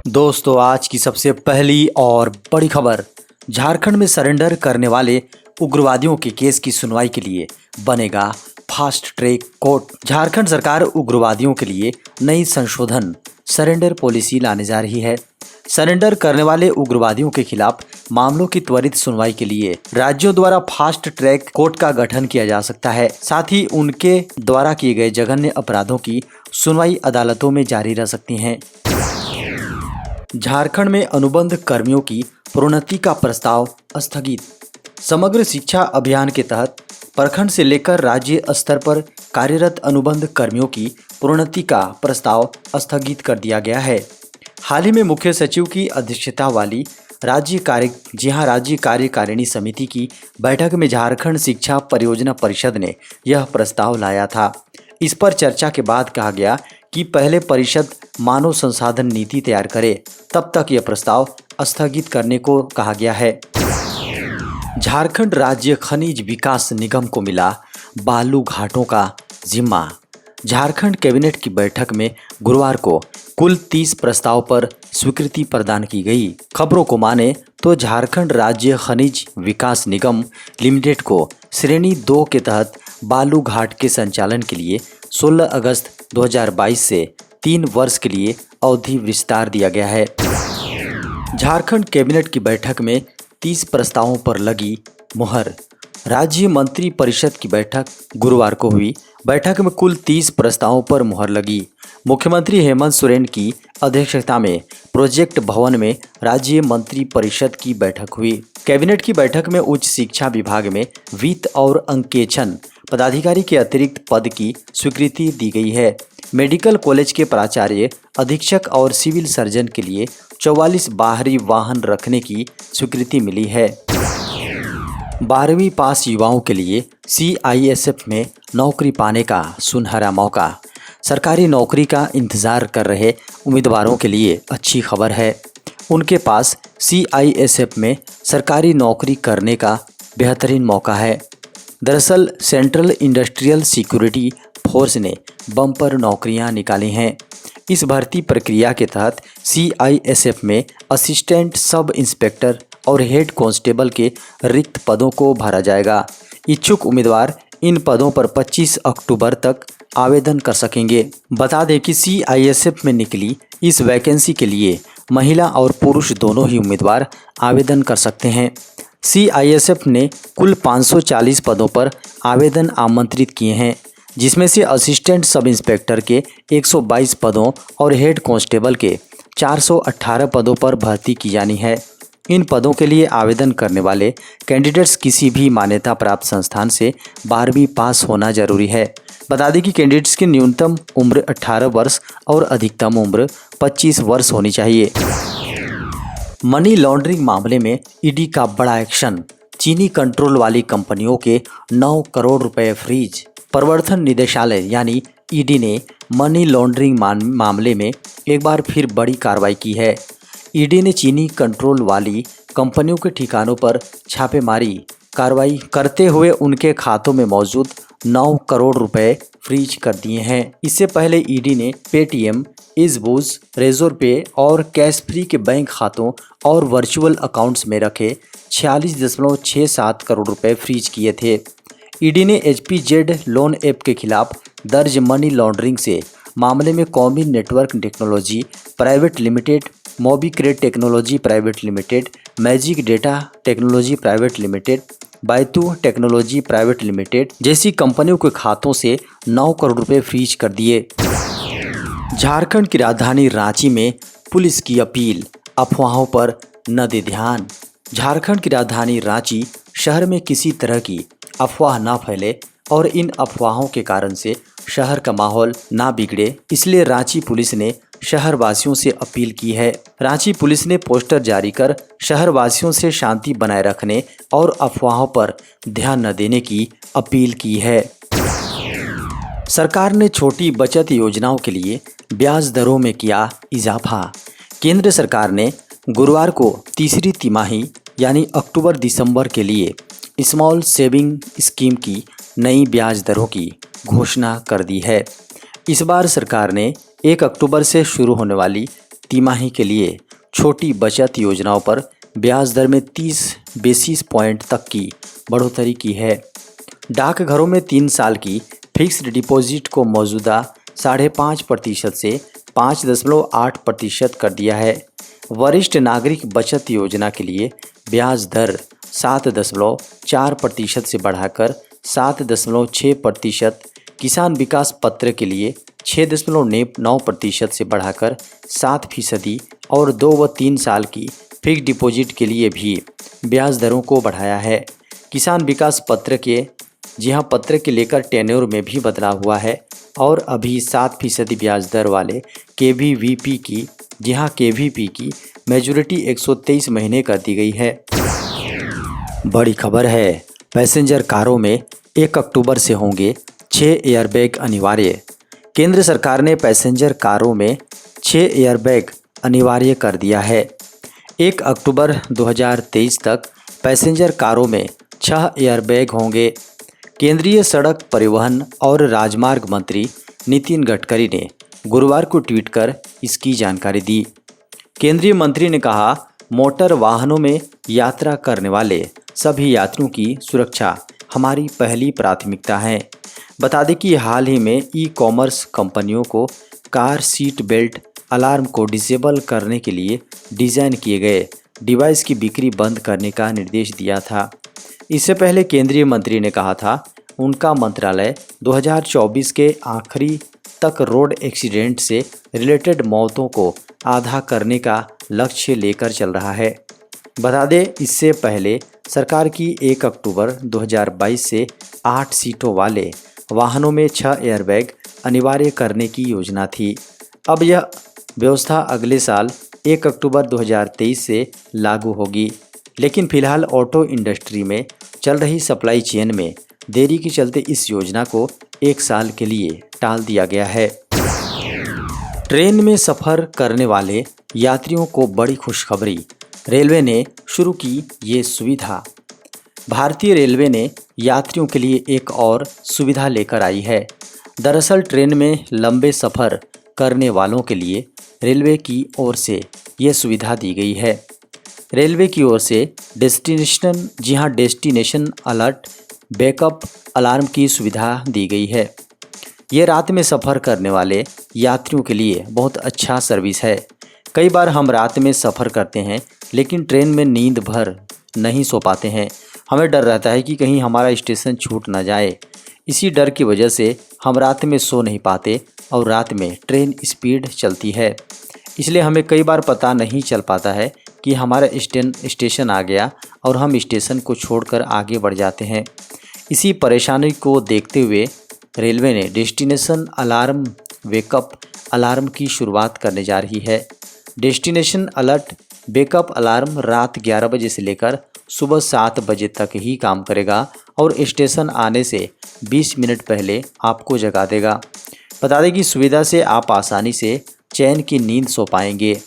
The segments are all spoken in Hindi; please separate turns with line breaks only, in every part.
दोस्तों, आज की सबसे पहली और बड़ी खबर। झारखंड में सरेंडर करने वाले उग्रवादियों के केस की सुनवाई के लिए बनेगा फास्ट ट्रैक कोर्ट। झारखंड सरकार उग्रवादियों के लिए नई संशोधन सरेंडर पॉलिसी लाने जा रही है। सरेंडर करने वाले उग्रवादियों के खिलाफ मामलों की त्वरित सुनवाई के लिए राज्यों द्वारा फास्ट ट्रैक कोर्ट का गठन किया जा सकता है। साथ ही उनके द्वारा किए गए जघन्य अपराधों की सुनवाई अदालतों में जारी रह सकती है। झारखंड में अनुबंध कर्मियों की प्रोन्नति का प्रस्ताव स्थगित। समग्र शिक्षा अभियान के तहत प्रखंड से लेकर राज्य स्तर पर कार्यरत अनुबंध कर्मियों की प्रोन्नति का प्रस्ताव स्थगित कर दिया गया है। हाल ही में मुख्य सचिव की अध्यक्षता वाली राज्य कार्यकारिणी समिति की बैठक में झारखंड शिक्षा परियोजना परिषद ने यह प्रस्ताव लाया था। इस पर चर्चा के बाद कहा गया कि पहले परिषद मानव संसाधन नीति तैयार करे, तब तक यह प्रस्ताव स्थगित करने को कहा गया है। झारखंड राज्य खनिज विकास निगम को मिला बालू घाटों का जिम्मा। झारखंड कैबिनेट की बैठक में गुरुवार को कुल 30 प्रस्ताव पर स्वीकृति प्रदान की गई। खबरों को माने तो झारखंड राज्य खनिज विकास निगम लिमिटेड को श्रेणी 2 के तहत बालू घाट के संचालन के लिए 16 अगस्त 2022 से 3 वर्ष के लिए अवधि विस्तार दिया गया है। झारखंड कैबिनेट की बैठक में 30 प्रस्तावों पर लगी मुहर। राज्य मंत्री परिषद की बैठक गुरुवार को हुई। बैठक में कुल 30 प्रस्तावों पर मुहर लगी। मुख्यमंत्री हेमंत सोरेन की अध्यक्षता में प्रोजेक्ट भवन में राज्य मंत्री परिषद की बैठक हुई। कैबिनेट की बैठक में उच्च शिक्षा विभाग में वित्त और अंकेक्षण पदाधिकारी के अतिरिक्त पद की स्वीकृति दी गई है। मेडिकल कॉलेज के प्राचार्य, अधीक्षक और सिविल सर्जन के लिए 44 बाहरी वाहन रखने की स्वीकृति मिली है। 12वीं पास युवाओं के लिए CISF में नौकरी पाने का सुनहरा मौका। सरकारी नौकरी का इंतजार कर रहे उम्मीदवारों के लिए अच्छी खबर है। उनके पास CISF में सरकारी नौकरी करने का बेहतरीन मौका है। दरअसल सेंट्रल इंडस्ट्रियल सिक्योरिटी फोर्स ने बम्पर नौकरियां निकाली हैं। इस भर्ती प्रक्रिया के तहत CISF में असिस्टेंट सब इंस्पेक्टर और हेड कांस्टेबल के रिक्त पदों को भरा जाएगा। इच्छुक उम्मीदवार इन पदों पर 25 अक्टूबर तक आवेदन कर सकेंगे। बता दें कि CISF में निकली इस वैकेंसी के लिए महिला और पुरुष दोनों ही उम्मीदवार आवेदन कर सकते हैं। CISF ने कुल 540 पदों पर आवेदन आमंत्रित किए हैं, जिसमें से असिस्टेंट सब इंस्पेक्टर के 122 पदों और हेड कांस्टेबल के 418 पदों पर भर्ती की जानी है। इन पदों के लिए आवेदन करने वाले कैंडिडेट्स किसी भी मान्यता प्राप्त संस्थान से 12वीं पास होना जरूरी है। बता दें कि कैंडिडेट्स की न्यूनतम उम्र 18 वर्ष और अधिकतम उम्र 25 वर्ष होनी चाहिए। मनी लॉन्ड्रिंग मामले में ईडी का बड़ा एक्शन। चीनी कंट्रोल वाली कंपनियों के 9 करोड़ रुपए फ्रीज। प्रवर्तन निदेशालय यानी ईडी ने मनी लॉन्ड्रिंग मामले में एक बार फिर बड़ी कार्रवाई की है। ईडी ने चीनी कंट्रोल वाली कंपनियों के ठिकानों पर छापेमारी कार्रवाई करते हुए उनके खातों में मौजूद 9 करोड़ रुपए फ्रीज कर दिए हैं। इससे पहले ईडी ने पेटीएम, इज़बूस, रेजोर पे और कैशफ्री के बैंक खातों और वर्चुअल अकाउंट्स में रखे 46.67 करोड़ रुपए फ्रीज किए थे। ईडी ने HPZ लोन ऐप के खिलाफ दर्ज मनी लॉन्ड्रिंग से मामले में Kaumi network technology private limited, Mobicrate technology private limited, magic data technology private limited, बायतू टेक्नोलॉजी प्राइवेट लिमिटेड जैसी कंपनियों के खातों से 9 करोड़ रुपए फ्रीज कर दिए। झारखंड की राजधानी रांची में पुलिस की अपील, अफवाहों पर न दे ध्यान। झारखंड की राजधानी रांची शहर में किसी तरह की अफवाह ना फैले और इन अफवाहों के कारण से शहर का माहौल ना बिगड़े, इसलिए रांची पुलिस ने शहरवासियों से अपील की है। रांची पुलिस ने पोस्टर जारी कर शहरवासियों से शांति बनाए रखने और अफवाहों पर ध्यान न देने की अपील की है। सरकार ने छोटी बचत योजनाओं के लिए ब्याज दरों में किया इजाफा। केंद्र सरकार ने गुरुवार को तीसरी तिमाही यानी अक्टूबर-दिसंबर के लिए स्मॉल सेविंग स्कीम की नई ब्याज दरों की घोषणा कर दी है। इस बार सरकार ने 1 अक्टूबर से शुरू होने वाली तिमाही के लिए छोटी बचत योजनाओं पर ब्याज दर में 30 बेसिस पॉइंट तक की बढ़ोतरी की है। डाकघरों में 3 साल की फिक्स्ड डिपॉजिट को मौजूदा 5.5% से 5.8% कर दिया है। वरिष्ठ नागरिक बचत योजना के लिए ब्याज दर 7.4% से बढ़ाकर 7.6%, किसान विकास पत्र के लिए 6.9% से बढ़ाकर 7% और 2 व 3 साल की फिक्स्ड डिपॉजिट के लिए भी ब्याज दरों को बढ़ाया है। किसान विकास पत्र के लेकर टेन्योर में भी बदलाव हुआ है और अभी 7% ब्याज दर वाले केवीवीपी की मैच्योरिटी 123 महीने कर दी गई है। बड़ी खबर है, पैसेंजर कारों में 1 अक्टूबर से होंगे 6 एयरबैग अनिवार्य। केंद्र सरकार ने पैसेंजर कारों में 6 एयरबैग अनिवार्य कर दिया है। 1 अक्टूबर 2023 तक पैसेंजर कारों में 6 एयरबैग होंगे। केंद्रीय सड़क परिवहन और राजमार्ग मंत्री नितिन गडकरी ने गुरुवार को ट्वीट कर इसकी जानकारी दी। केंद्रीय मंत्री ने कहा, मोटर वाहनों में यात्रा करने वाले सभी यात्रियों की सुरक्षा हमारी पहली प्राथमिकता है। बता दें कि हाल ही में ई-कॉमर्स कंपनियों को कार सीट बेल्ट अलार्म को डिसेबल करने के लिए डिज़ाइन किए गए डिवाइस की बिक्री बंद करने का निर्देश दिया था। इससे पहले केंद्रीय मंत्री ने कहा था, उनका मंत्रालय 2024 के आखिरी तक रोड एक्सीडेंट से रिलेटेड मौतों को आधा करने का लक्ष्य लेकर चल रहा है। बता दें, इससे पहले सरकार की 1 अक्टूबर 2022 से 8 सीटों वाले वाहनों में 6 एयरबैग अनिवार्य करने की योजना थी। अब यह व्यवस्था अगले साल 1 अक्टूबर 2023 से लागू होगी, लेकिन फिलहाल ऑटो इंडस्ट्री में चल रही सप्लाई चेन में देरी के चलते इस योजना को 1 साल के लिए टाल दिया गया है। ट्रेन में सफ़र करने वाले यात्रियों को बड़ी खुशखबरी, रेलवे ने शुरू की ये सुविधा। भारतीय रेलवे ने यात्रियों के लिए एक और सुविधा लेकर आई है। दरअसल ट्रेन में लंबे सफ़र करने वालों के लिए रेलवे की ओर से ये सुविधा दी गई है। रेलवे की ओर से डेस्टिनेशन अलर्ट बैकअप अलार्म की सुविधा दी गई है। ये रात में सफ़र करने वाले यात्रियों के लिए बहुत अच्छा सर्विस है। कई बार हम रात में सफ़र करते हैं लेकिन ट्रेन में नींद भर नहीं सो पाते हैं। हमें डर रहता है कि कहीं हमारा स्टेशन छूट ना जाए। इसी डर की वजह से हम रात में सो नहीं पाते और रात में ट्रेन स्पीड चलती है, इसलिए हमें कई बार पता नहीं चल पाता है कि हमारा स्टेशन आ गया और हम स्टेशन को छोड़कर आगे बढ़ जाते हैं। इसी परेशानी को देखते हुए रेलवे ने डेस्टिनेशन अलार्म वेकअप अलार्म की शुरुआत करने जा रही है। डेस्टिनेशन अलर्ट बैकअप अलार्म रात 11 बजे से लेकर सुबह 7 बजे तक ही काम करेगा और स्टेशन आने से 20 मिनट पहले आपको जगा देगा। बता दें कि सुविधा से आप आसानी से चैन की नींद सो पाएंगे।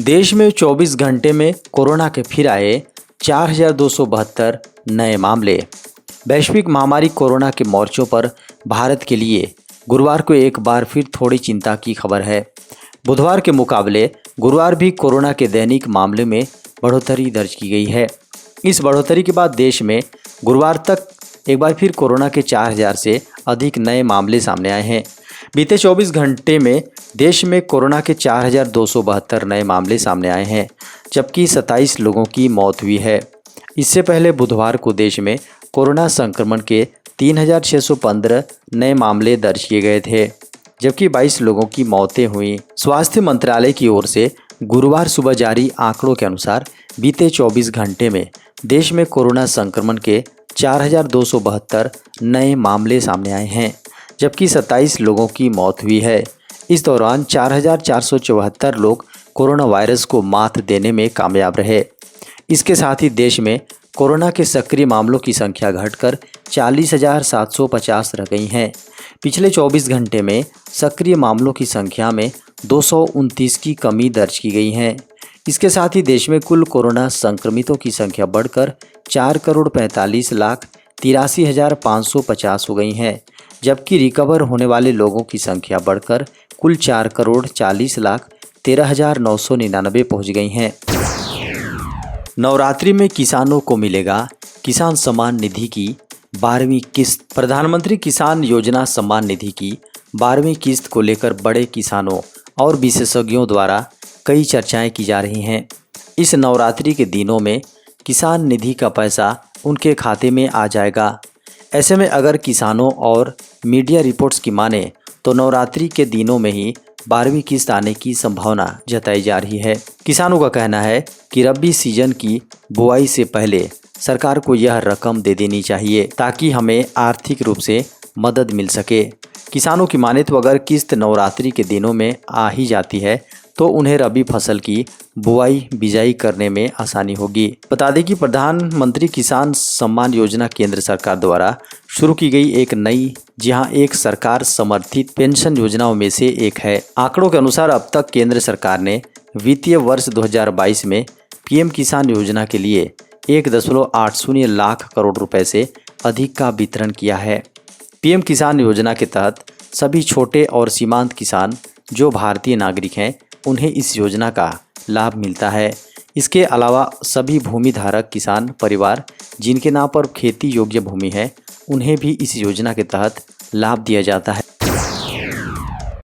देश में 24 घंटे में कोरोना के फिर आए 4,272 नए मामले। वैश्विक महामारी कोरोना के मोर्चों पर भारत के लिए गुरुवार को एक बार फिर थोड़ी चिंता की खबर है। बुधवार के मुकाबले गुरुवार भी कोरोना के दैनिक मामले में बढ़ोतरी दर्ज की गई है। इस बढ़ोतरी के बाद देश में गुरुवार तक एक बार फिर कोरोना के 4,000 से अधिक नए मामले सामने आए हैं। बीते 24 घंटे में देश में कोरोना के 4,272 नए मामले सामने आए हैं, जबकि 27 लोगों की मौत हुई है। इससे पहले बुधवार को देश में कोरोना संक्रमण के 3,615 नए मामले दर्ज किए गए थे, जबकि 22 लोगों की मौतें हुई। स्वास्थ्य मंत्रालय की ओर से गुरुवार सुबह जारी आंकड़ों के अनुसार बीते 24 घंटे में देश में कोरोना संक्रमण के 4,272 नए मामले सामने आए हैं, जबकि 27 लोगों की मौत हुई है। इस दौरान 4,474 लोग कोरोना वायरस को मात देने में कामयाब रहे। इसके साथ ही देश में कोरोना के सक्रिय मामलों की संख्या घटकर 40,750 रह गई हैं। पिछले 24 घंटे में सक्रिय मामलों की संख्या में 229 की कमी दर्ज की गई है। इसके साथ ही देश में कुल कोरोना संक्रमितों की संख्या बढ़कर 4,45,83,550 हो गई है, जबकि रिकवर होने वाले लोगों की संख्या बढ़कर कुल 4,40,00,000 13,999 पहुंच गई हैं। नवरात्रि में किसानों को मिलेगा किसान सम्मान निधि की 12वीं किस्त। प्रधानमंत्री किसान योजना सम्मान निधि की 12वीं किस्त को लेकर बड़े किसानों और विशेषज्ञों द्वारा कई चर्चाएं की जा रही हैं। इस नवरात्रि के दिनों में किसान निधि का पैसा उनके खाते में आ जाएगा। ऐसे में अगर किसानों और मीडिया रिपोर्ट्स की माने तो नवरात्रि के दिनों में ही 12वीं किस्त आने की संभावना जताई जा रही है। किसानों का कहना है कि रबी सीजन की बुआई से पहले सरकार को यह रकम दे देनी चाहिए ताकि हमें आर्थिक रूप से मदद मिल सके। किसानों की माने तो अगर किस्त नवरात्रि के दिनों में आ ही जाती है तो उन्हें रबी फसल की बुआई बिजाई करने में आसानी होगी। बता दें कि प्रधानमंत्री किसान सम्मान योजना केंद्र सरकार द्वारा शुरू की गई एक नई एक सरकार समर्थित पेंशन योजनाओं में से एक है। आंकड़ों के अनुसार अब तक केंद्र सरकार ने वित्तीय वर्ष 2022 में पीएम किसान योजना के लिए 1.80 लाख करोड़ रुपए से अधिक का वितरण किया है। पीएम किसान योजना के तहत सभी छोटे और सीमांत किसान जो भारतीय नागरिक हैं उन्हें इस योजना का लाभ मिलता है। इसके अलावा सभी भूमि धारक किसान परिवार जिनके नाम पर खेती योग्य भूमि है उन्हें भी इस योजना के तहत लाभ दिया जाता है।